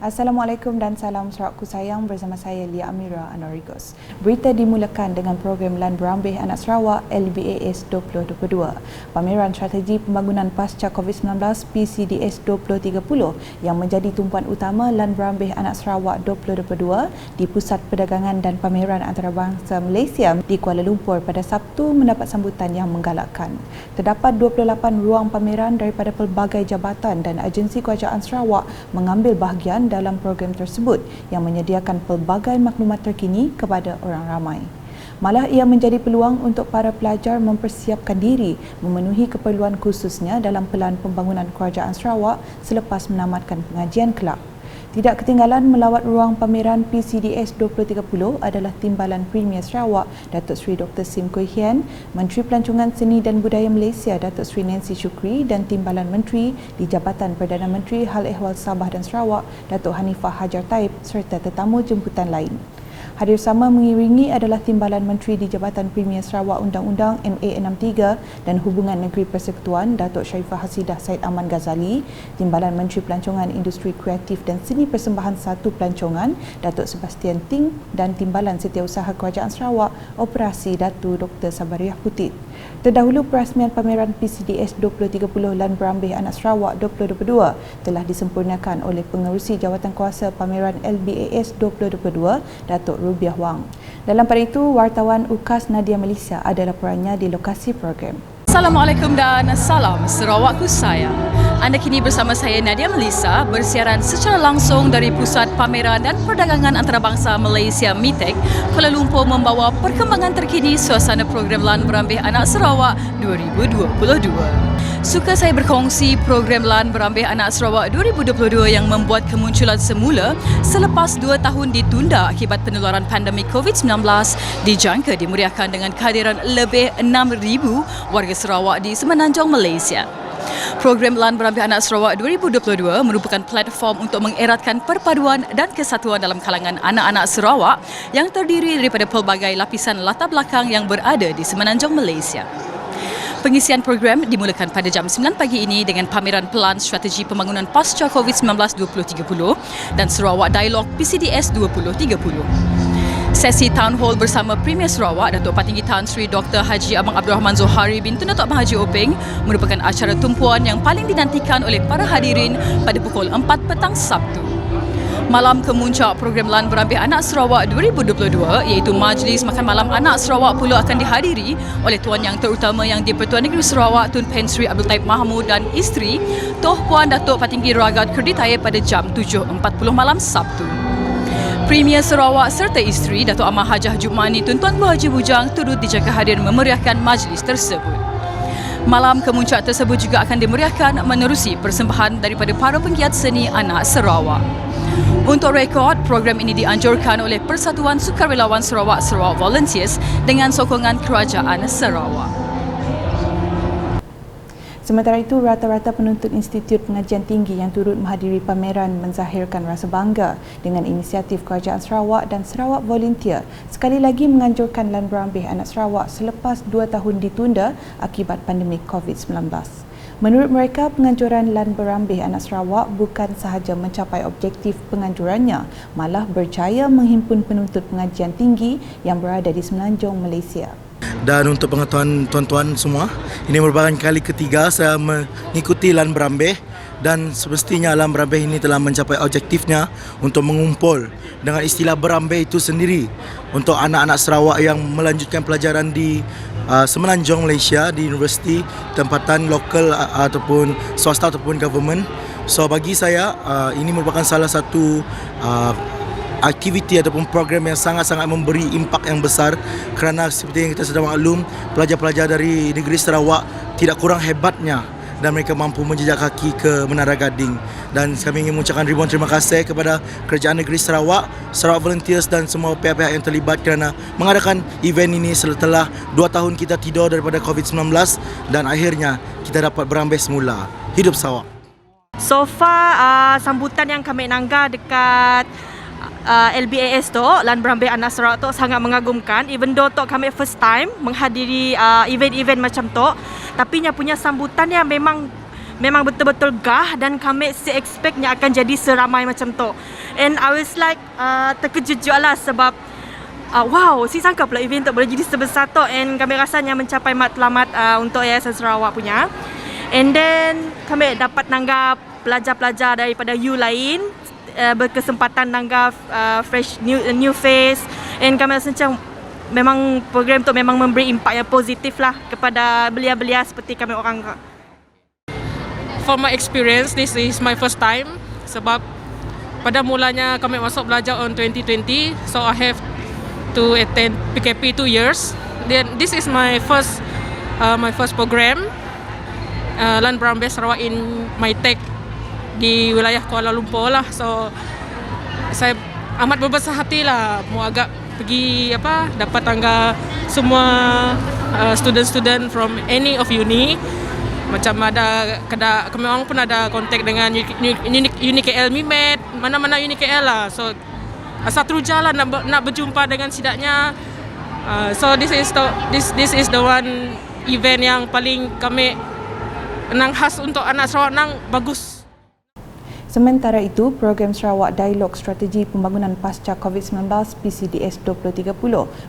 Assalamualaikum dan salam Sarawakku sayang, bersama saya Lia Amira Anorigos. Berita dimulakan dengan program Lan Berambih Anak Sarawak LBAS 2022. Pameran Strategi Pembangunan Pasca COVID-19 PCDS 2030 yang menjadi tumpuan utama Lan Berambih Anak Sarawak 2022 di Pusat Perdagangan dan Pameran Antarabangsa Malaysia di Kuala Lumpur pada Sabtu mendapat sambutan yang menggalakkan. Terdapat 28 ruang pameran daripada pelbagai jabatan dan agensi kerajaan Sarawak mengambil bahagian dalam program tersebut yang menyediakan pelbagai maklumat terkini kepada orang ramai. Malah ia menjadi peluang untuk para pelajar mempersiapkan diri memenuhi keperluan khususnya dalam pelan pembangunan kerajaan Sarawak selepas menamatkan pengajian kelab. Tidak ketinggalan melawat ruang pameran PCDS 2030 adalah Timbalan Premier Sarawak Datuk Seri Dr. Sim Kui Hian, Menteri Pelancongan Seni dan Budaya Malaysia Datuk Seri Nancy Shukri dan Timbalan Menteri di Jabatan Perdana Menteri Hal Ehwal Sabah dan Sarawak Datuk Hanifah Hajar Taib serta tetamu jemputan lain. Hadir sama mengiringi adalah Timbalan Menteri di Jabatan Premier Sarawak Undang-Undang MA63 dan Hubungan Negeri Persekutuan Datuk Sharifah Hasidah Said Aman Ghazali, Timbalan Menteri Pelancongan Industri Kreatif dan Seni Persembahan Satu Pelancongan Datuk Sebastian Ting dan Timbalan Setiausaha Kerajaan Sarawak Operasi Datu Dr. Sabariah Putit. Terdahulu perasmian pameran PCDS 2030 Lan Berambih Anak Sarawak 2022 telah disempurnakan oleh Pengerusi Jawatankuasa Pameran LBAS 2022 Datuk Rubiah Wang. Dalam pada itu, wartawan UKAS Nadia Malaysia ada laporannya di lokasi program. Assalamualaikum dan salam Sarawakku sayang. Anda kini bersama saya Nadia Malaysia bersiaran secara langsung dari Pusat Pameran dan Perdagangan Antarabangsa Malaysia MITEC, Kuala Lumpur membawa perkembangan terkini suasana program Lan Berambih Anak Sarawak 2022. Suka saya berkongsi program Lan Berambih Anak Sarawak 2022 yang membuat kemunculan semula selepas 2 tahun ditunda akibat penularan pandemik COVID-19 dijangka dimeriahkan dengan kehadiran lebih 6,000 warga Sarawak di Semenanjung Malaysia. Program Lan Berambih Anak Sarawak 2022 merupakan platform untuk mengeratkan perpaduan dan kesatuan dalam kalangan anak-anak Sarawak yang terdiri daripada pelbagai lapisan latar belakang yang berada di Semenanjung Malaysia. Pengisian program dimulakan pada jam 9 pagi ini dengan pameran pelan strategi pembangunan pasca COVID-19 2030 dan Sarawak Dialog PCDS 2030. Sesi Town Hall bersama Premier Sarawak Datuk Patinggi Tan Sri Dr. Haji Abang Abdul Rahman Zohari bin Tun Datuk Abang Haji Openg merupakan acara tumpuan yang paling dinantikan oleh para hadirin pada pukul 4 petang Sabtu. Malam kemuncak program Lan Berambih Anak Sarawak 2022 iaitu Majlis Makan Malam Anak Sarawak pula akan dihadiri oleh Tuan Yang Terutama Yang di-Pertuan Negeri Sarawak Tun Pen Sri Abdul Taib Mahmud dan isteri Toh Puan Datuk Patinggi Ragat Kerditaya pada jam 7.40 malam Sabtu. Premier Sarawak serta isteri Datuk Amah Hajah Jumani Tun Tuan Guru Haji Bujang turut dijangka hadir memeriahkan majlis tersebut. Malam kemuncak tersebut juga akan dimeriahkan menerusi persembahan daripada para penggiat seni anak Sarawak. Untuk rekod, program ini dianjurkan oleh Persatuan Sukarelawan Sarawak Sarawak Volunteers dengan sokongan Kerajaan Sarawak. Sementara itu, rata-rata penuntut Institut Pengajian Tinggi yang turut menghadiri pameran menzahirkan rasa bangga dengan inisiatif Kerajaan Sarawak dan Sarawak Volunteer sekali lagi menganjurkan Lan Berambih Anak Sarawak selepas 2 tahun ditunda akibat pandemik COVID-19. Menurut mereka, penganjuran Lan Berambih Anak Sarawak bukan sahaja mencapai objektif penganjurannya, malah berjaya menghimpun penuntut pengajian tinggi yang berada di Semenanjung Malaysia. Dan untuk pengetahuan tuan-tuan semua, ini merupakan kali ketiga saya mengikuti Lan Berambih dan semestinya Lan Berambih ini telah mencapai objektifnya untuk mengumpul dengan istilah berambih itu sendiri untuk anak-anak Sarawak yang melanjutkan pelajaran di Semenanjung Malaysia di universiti tempatan lokal ataupun swasta ataupun government. So bagi saya ini merupakan salah satu aktiviti ataupun program yang sangat-sangat memberi impak yang besar kerana seperti yang kita sudah maklum, pelajar-pelajar dari negeri Sarawak tidak kurang hebatnya dan mereka mampu menjejak kaki ke Menara Gading. Dan kami ingin mengucapkan ribuan terima kasih kepada Kerajaan Negeri Sarawak, Sarawak Volunteers dan semua pihak-pihak yang terlibat kerana mengadakan event ini setelah 2 tahun kita tidur daripada COVID-19 dan akhirnya kita dapat berambih semula. Hidup Sarawak! So far, sambutan yang kami nangga dekat LBAS tu, Lan Berambih Anak Sarawak tu sangat mengagumkan. Even though tu kami first time menghadiri event-event macam tu, tapi nya punya sambutan yang memang memang betul-betul gah dan kami expectnya akan jadi seramai macam tu. And I was like terkejut juga lah sebab wow, si sangka pula event tu boleh jadi sebesar tu, and kami rasanya mencapai matlamat untuk Yayasan Sarawak punya. And then kami dapat nanggap pelajar-pelajar daripada U lain, berkesempatan nanggap fresh new face, and kami rasa macam memang program tu memang memberi impak yang positif lah kepada belia-belia seperti kami orang. For my experience, this is my first time sebab pada mulanya kami masuk belajar on 2020, so I have to attend PKP 2 years. Then this is my first program LAN Brambe Sarawak in MyTech di wilayah Kuala Lumpur lah. So saya amat berbesar hati lah mau agak pergi dapat tangga semua student-student from any of uni. Macam ada kami orang pun ada kontak dengan UniKL Mimet, mana-mana UniKL lah. So asa teruja lah nak berjumpa dengan sidaknya. So this is the one event yang paling kami nang khas untuk anak Sarawak nang bagus. Sementara itu, program Sarawak Dialog Strategi Pembangunan Pasca COVID-19 PCDS 2030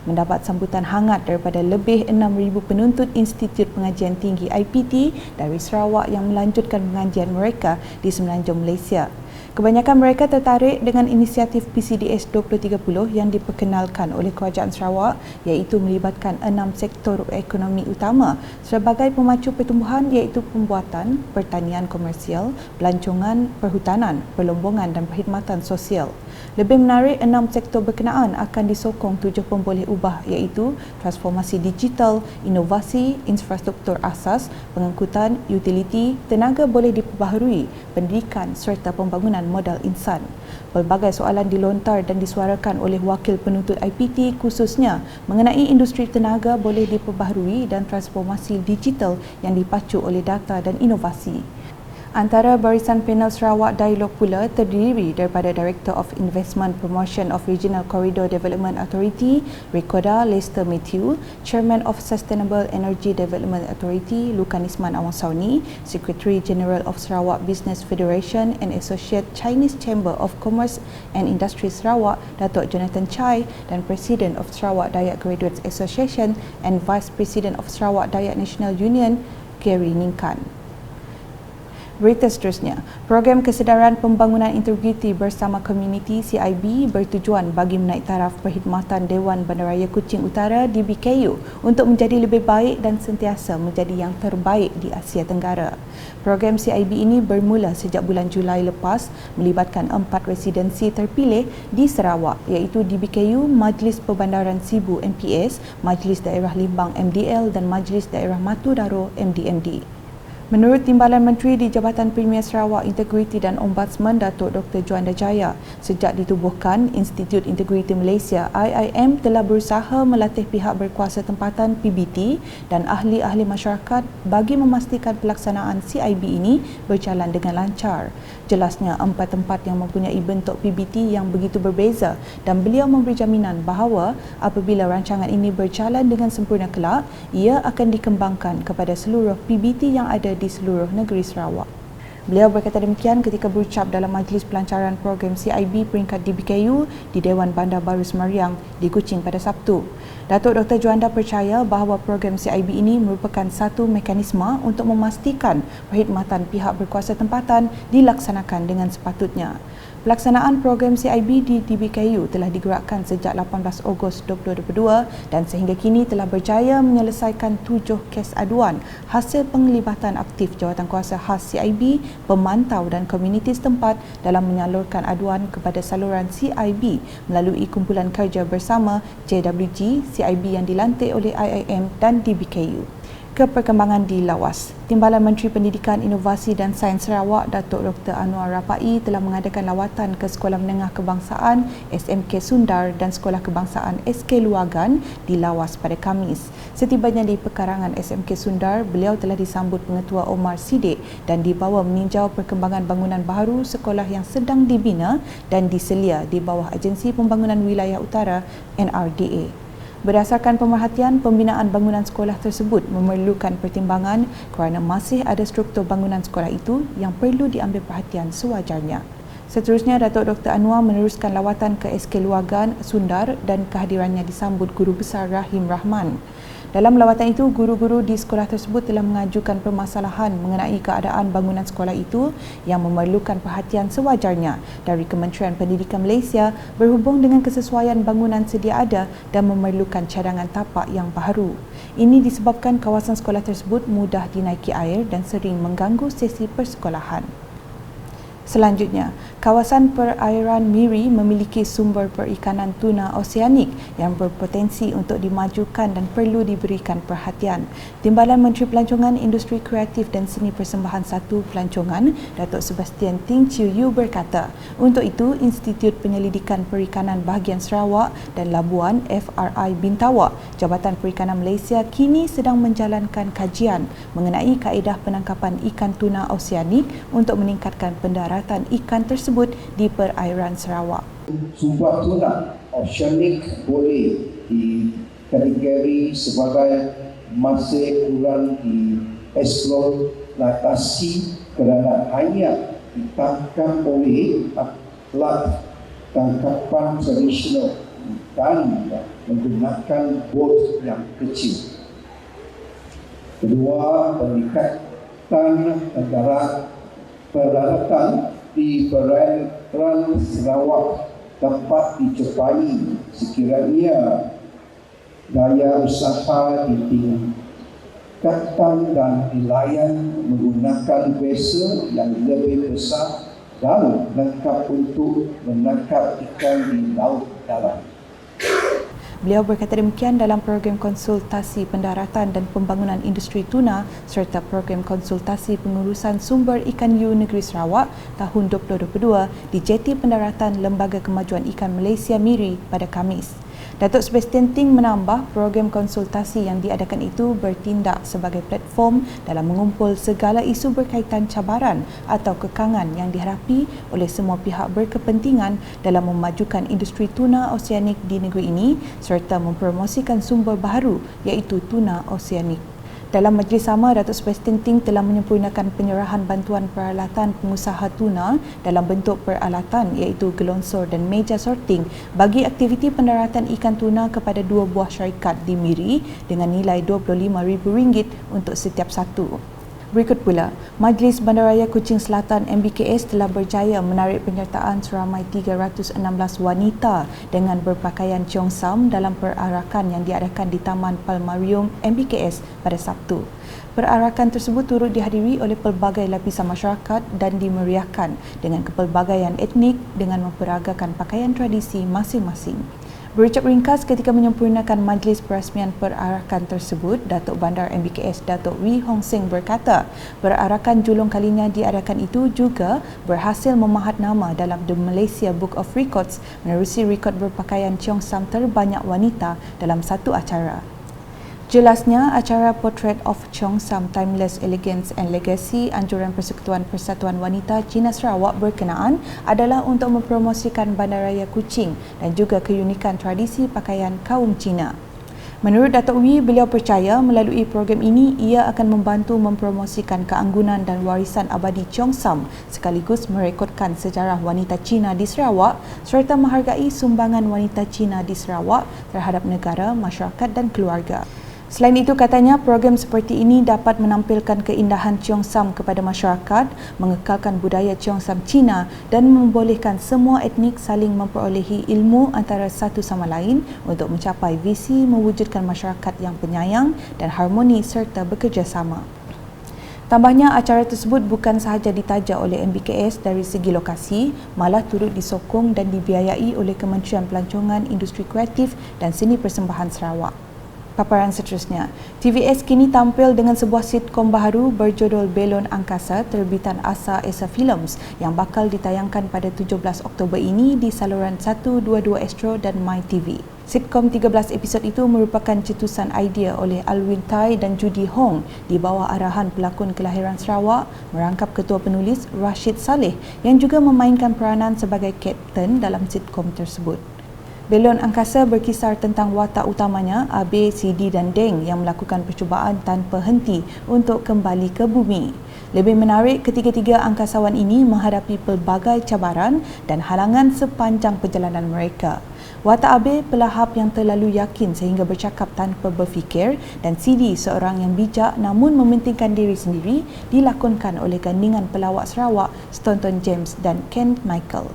mendapat sambutan hangat daripada lebih 6,000 penuntut Institut Pengajian Tinggi IPT dari Sarawak yang melanjutkan pengajian mereka di Semenanjung Malaysia. Kebanyakan mereka tertarik dengan inisiatif PCDS 2030 yang diperkenalkan oleh Kerajaan Sarawak, iaitu melibatkan 6 sektor ekonomi utama sebagai pemacu pertumbuhan, iaitu pembuatan, pertanian komersial, pelancongan, perhutanan, perlombongan dan perkhidmatan sosial. Lebih menarik, 6 sektor berkenaan akan disokong 7 pemboleh ubah, iaitu transformasi digital, inovasi, infrastruktur asas, pengangkutan, utiliti, tenaga boleh diperbaharui, pendidikan serta pembangunan modal insan. Pelbagai soalan dilontar dan disuarakan oleh wakil penuntut IPT khususnya mengenai industri tenaga boleh diperbaharui dan transformasi digital yang dipacu oleh data dan inovasi. Antara barisan panel Sarawak Dialog pula terdiri daripada Director of Investment Promotion of Regional Corridor Development Authority, Rekoda Lester Matthew, Chairman of Sustainable Energy Development Authority, Lukanisman Awangsauni, Secretary General of Sarawak Business Federation and Associate Chinese Chamber of Commerce and Industry Sarawak, Datuk Jonathan Chai, dan President of Sarawak Dayak Graduates Association and Vice President of Sarawak Dayak National Union, Gary Ningkan. Berita seterusnya, program kesedaran pembangunan integriti bersama komuniti CIB bertujuan bagi menaik taraf perkhidmatan Dewan Bandaraya Kuching Utara DBKU untuk menjadi lebih baik dan sentiasa menjadi yang terbaik di Asia Tenggara. Program CIB ini bermula sejak bulan Julai lepas, melibatkan 4 residensi terpilih di Sarawak, iaitu DBKU, Majlis Perbandaran Sibu MPS, Majlis Daerah Limbang MDL dan Majlis Daerah Matu Daro MDMD. Menurut Timbalan Menteri di Jabatan Premier Sarawak Integriti dan Ombudsman Datuk Dr. Juanda Jaya, sejak ditubuhkan, Institut Integriti Malaysia IIM telah berusaha melatih pihak berkuasa tempatan PBT dan ahli-ahli masyarakat bagi memastikan pelaksanaan CIB ini berjalan dengan lancar. Jelasnya 4 tempat yang mempunyai bentuk PBT yang begitu berbeza dan beliau memberi jaminan bahawa apabila rancangan ini berjalan dengan sempurna kelak, ia akan dikembangkan kepada seluruh PBT yang ada di seluruh negeri Sarawak. Beliau berkata demikian ketika berucap dalam majlis pelancaran program CIB peringkat DBKU di Dewan Bandar Baru Semariang di Kuching pada Sabtu. Datuk Dr. Juanda percaya bahawa program CIB ini merupakan satu mekanisme untuk memastikan perkhidmatan pihak berkuasa tempatan dilaksanakan dengan sepatutnya. Pelaksanaan program CIB di DBKU telah digerakkan sejak 18 Ogos 2022 dan sehingga kini telah berjaya menyelesaikan 7 kes aduan hasil penglibatan aktif jawatankuasa khas CIB, pemantau dan komuniti setempat dalam menyalurkan aduan kepada saluran CIB melalui kumpulan kerja bersama JWG, CIB yang dilantik oleh IIM dan DBKU. Ke perkembangan di Lawas, Timbalan Menteri Pendidikan, Inovasi dan Sains Sarawak Datuk Dr. Anwar Rapai telah mengadakan lawatan ke Sekolah Menengah Kebangsaan SMK Sundar dan Sekolah Kebangsaan SK Luagan di Lawas pada Khamis. Setibanya di pekarangan SMK Sundar, beliau telah disambut Pengetua Omar Siddiq dan dibawa meninjau perkembangan bangunan baharu sekolah yang sedang dibina dan diselia di bawah Agensi Pembangunan Wilayah Utara NRDA. Berdasarkan pemerhatian, pembinaan bangunan sekolah tersebut memerlukan pertimbangan kerana masih ada struktur bangunan sekolah itu yang perlu diambil perhatian sewajarnya. Seterusnya, Datuk Dr. Anwar meneruskan lawatan ke SK Luagan, Sundar dan kehadirannya disambut Guru Besar Rahim Rahman. Dalam lawatan itu, guru-guru di sekolah tersebut telah mengajukan permasalahan mengenai keadaan bangunan sekolah itu yang memerlukan perhatian sewajarnya dari Kementerian Pendidikan Malaysia berhubung dengan kesesuaian bangunan sedia ada dan memerlukan cadangan tapak yang baharu. Ini disebabkan kawasan sekolah tersebut mudah dinaiki air dan sering mengganggu sesi persekolahan. Selanjutnya, kawasan perairan Miri memiliki sumber perikanan tuna oseanik yang berpotensi untuk dimajukan dan perlu diberikan perhatian. Timbalan Menteri Pelancongan, Industri Kreatif dan Seni Persembahan 1 Pelancongan, Datuk Sebastian Ting Chiu Yu berkata, untuk itu Institut Penyelidikan Perikanan Bahagian Sarawak dan Labuan FRI Bintawak, Jabatan Perikanan Malaysia kini sedang menjalankan kajian mengenai kaedah penangkapan ikan tuna oseanik untuk meningkatkan pendaratan ikan tersebut di perairan Sarawak. Sumber tuna oceanic boleh dikategori sebagai masih kurang dieksploitasi kerana hanya ditangkap oleh alat tangkapan tradisional dan menggunakan bot yang kecil. Kedua, peningkatan pendaratan di perairan Sarawak dapat dicapai sekiranya daya usaha ditingkatkan dan dilayan menggunakan vessel yang lebih besar dan lengkap untuk menangkap ikan di laut dalam. Beliau berkata demikian dalam program konsultasi pendaratan dan pembangunan industri tuna serta program konsultasi pengurusan sumber ikan hiu negeri Sarawak tahun 2022 di Jeti Pendaratan Lembaga Kemajuan Ikan Malaysia Miri pada Khamis. Datuk Sebastian Ting menambah program konsultasi yang diadakan itu bertindak sebagai platform dalam mengumpul segala isu berkaitan cabaran atau kekangan yang dihadapi oleh semua pihak berkepentingan dalam memajukan industri tuna oseanik di negeri ini serta mempromosikan sumber baharu iaitu tuna oseanik. Dalam majlis sama, Datuk Sebastian Ting telah menyempurnakan penyerahan bantuan peralatan pengusaha tuna dalam bentuk peralatan iaitu gelonsor dan meja sorting bagi aktiviti pendaratan ikan tuna kepada 2 buah syarikat di Miri dengan nilai RM25,000 untuk setiap satu. Berikut pula, Majlis Bandaraya Kuching Selatan MBKS telah berjaya menarik penyertaan seramai 316 wanita dengan berpakaian cheongsam dalam perarakan yang diadakan di Taman Palmarium MBKS pada Sabtu. Perarakan tersebut turut dihadiri oleh pelbagai lapisan masyarakat dan dimeriahkan dengan kepelbagaian etnik dengan memperagakan pakaian tradisi masing-masing. Berucap ringkas ketika menyempurnakan majlis perasmian perarakan tersebut, Datuk Bandar MBKS Datuk Wee Hong Seng berkata, perarakan julung kalinya diadakan itu juga berhasil memahat nama dalam The Malaysia Book of Records menerusi rekod berpakaian cheongsam terbanyak wanita dalam satu acara. Jelasnya, acara Portrait of Cheongsam Timeless Elegance and Legacy Anjuran Persekutuan Persatuan Wanita Cina Sarawak berkenaan adalah untuk mempromosikan Bandaraya Kuching dan juga keunikan tradisi pakaian kaum Cina. Menurut Datuk Wee, beliau percaya melalui program ini ia akan membantu mempromosikan keanggunan dan warisan abadi cheongsam sekaligus merekodkan sejarah wanita Cina di Sarawak serta menghargai sumbangan wanita Cina di Sarawak terhadap negara, masyarakat dan keluarga. Selain itu, katanya program seperti ini dapat menampilkan keindahan cheongsam kepada masyarakat, mengekalkan budaya cheongsam Cina dan membolehkan semua etnik saling memperolehi ilmu antara satu sama lain untuk mencapai visi mewujudkan masyarakat yang penyayang dan harmoni serta bekerjasama. Tambahnya, acara tersebut bukan sahaja ditaja oleh MBKS dari segi lokasi, malah turut disokong dan dibiayai oleh Kementerian Pelancongan, Industri Kreatif dan Seni Persembahan Sarawak. Paparan seterusnya, TVS kini tampil dengan sebuah sitkom baharu berjudul Belon Angkasa terbitan Asa Esa Films yang bakal ditayangkan pada 17 Oktober ini di saluran 122 Astro dan MyTV. Sitkom 13 episod itu merupakan cetusan idea oleh Alwin Tai dan Judy Hong di bawah arahan pelakon kelahiran Sarawak merangkap ketua penulis Rashid Saleh yang juga memainkan peranan sebagai kapten dalam sitkom tersebut. Belon angkasa berkisar tentang watak utamanya AB, CD dan Deng yang melakukan percubaan tanpa henti untuk kembali ke bumi. Lebih menarik, ketiga-tiga angkasawan ini menghadapi pelbagai cabaran dan halangan sepanjang perjalanan mereka. Watak AB pelahap yang terlalu yakin sehingga bercakap tanpa berfikir dan CD seorang yang bijak namun mementingkan diri sendiri dilakonkan oleh gandingan pelawak Sarawak Staunton James dan Ken Michael.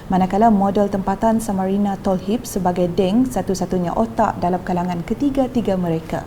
Manakala model tempatan Samarina Tolhip sebagai Deng satu-satunya otak dalam kalangan ketiga-tiga mereka.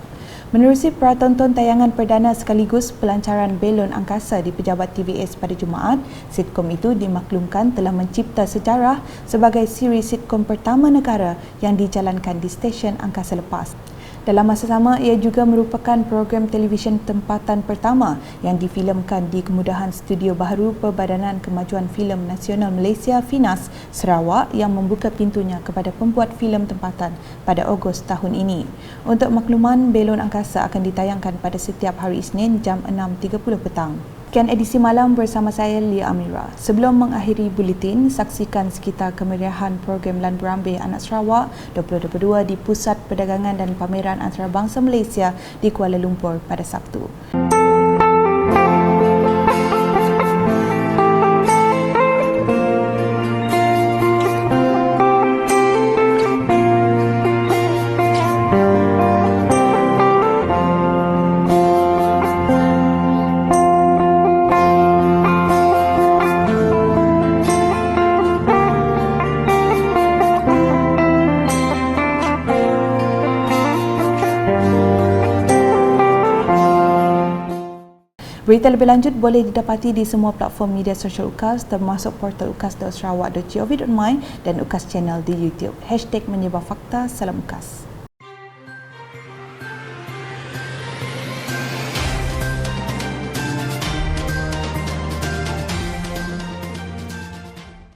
Menerusi pratonton tayangan perdana sekaligus pelancaran belon angkasa di Pejabat TVS pada Jumaat, sitkom itu dimaklumkan telah mencipta sejarah sebagai siri sitkom pertama negara yang dijalankan di stesen angkasa lepas. Dalam masa sama, ia juga merupakan program televisyen tempatan pertama yang difilmkan di kemudahan studio baharu Perbadanan Kemajuan Filem Nasional Malaysia FINAS Sarawak yang membuka pintunya kepada pembuat filem tempatan pada Ogos tahun ini. Untuk makluman, belon angkasa akan ditayangkan pada setiap hari Isnin jam 6.30 petang. Sekian edisi malam bersama saya Lia Amira. Sebelum mengakhiri buletin, saksikan sekitar kemeriahan program Lan Berambeh Anak Sarawak 2022 di Pusat Perdagangan dan Pameran Antarabangsa Malaysia di Kuala Lumpur pada Sabtu. Berita lebih lanjut boleh didapati di semua platform media sosial UKAS termasuk portal ukas.sarawak.gov.my dan UKAS Channel di YouTube. #menyebarfakta. Salam UKAS.